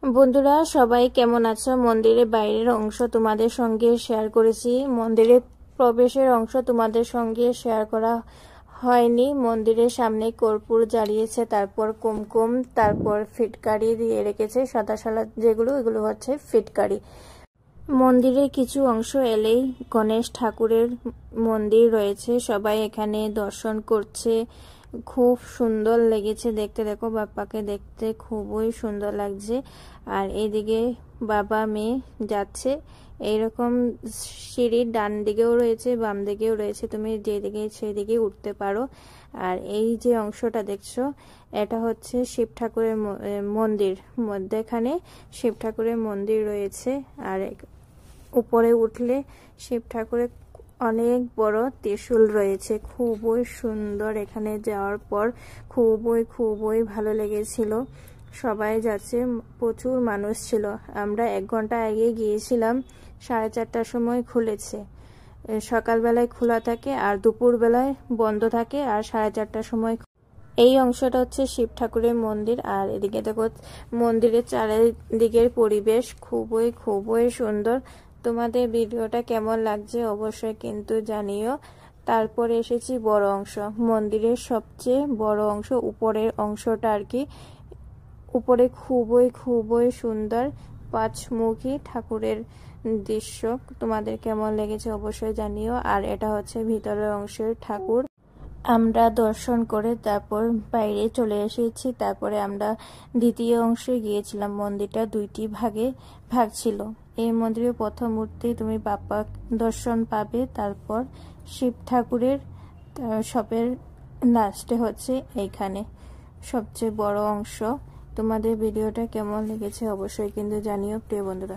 বন্ধুরা সবাই কেমন আছো? মন্দিরের বাইরের অংশ তোমাদের সঙ্গে শেয়ার করেছি, মন্দিরের প্রবেশের অংশ তোমাদের সঙ্গে শেয়ার করা হয়নি। মন্দিরের সামনে কর্পূর জ্বালিয়েছে, তারপর কুমকুম, তারপর ফিটকারি দিয়ে রেখেছে সাদা সাদা যেগুলো, এগুলো হচ্ছে ফিটকারি। মন্দিরের কিছু অংশ এলেই গণেশ ঠাকুরের মন্দির রয়েছে, সবাই এখানে দর্শন করছে। খুব সুন্দর লেগেছে দেখতে, দেখো বাপ্পাকে দেখতে খুবই সুন্দর লাগছে। আর এইদিকে বাবা মেয়ে যাচ্ছে, এইরকম সিঁড়ির ডান দিকেও রয়েছে বাম দিকেও রয়েছে, তুমি যেদিকে সেই দিকে উঠতে পারো। আর এই যে অংশটা দেখছো এটা হচ্ছে শিব ঠাকুরের মন্দির, মধ্যেখানে শিব ঠাকুরের মন্দির রয়েছে। আর উপরে উঠলে শিব ঠাকুরের অনেক বড় ত্রিশূল রয়েছে, খুবই সুন্দর। এখানে যাওয়ার পর খুবই ভালো লেগেছিল। সবাই যাচ্ছে, প্রচুর মানুষ ছিল। আমরা 1 ঘন্টা আগে গিয়েছিলাম, 4:30টার সময় খুলেছে। সকালবেলায় খোলা থাকে আর দুপুরবেলায় বন্ধ থাকে, আর 4:30টার সময়। এই অংশটা হচ্ছে শিব ঠাকুরের মন্দির। আর এদিকে দেখো মন্দিরের চারিদিকের পরিবেশ খুবই সুন্দর। তোমাদের ভিডিওটা কেমন লাগছে অবশ্যই কিন্তু জানিও। তারপরে এসেছি বড় অংশ, মন্দিরের সবচেয়ে বড় অংশ, উপরের অংশটা আর কি। উপরে খুবই সুন্দর 5মুখী ঠাকুরের দৃশ্য। তোমাদের কেমন লেগেছে অবশ্যই জানিও। আর এটা হচ্ছে ভিতরের অংশের ঠাকুর। আমরা দর্শন করে তারপর বাইরে চলে এসেছি। তারপরে আমরা দ্বিতীয় অংশে গিয়েছিলাম। মন্দিরটা 2টি ভাগ ছিল। এই মন্দিরের প্রথম মূর্তি তুমি বাপ্পা দর্শন পাবে, তারপর শিব ঠাকুরের, সবের লাস্টে হচ্ছে এইখানে সবচেয়ে বড় অংশ। তোমাদের ভিডিওটা কেমন লেগেছে অবশ্যই কিন্তু জানিও প্রিয় বন্ধুরা।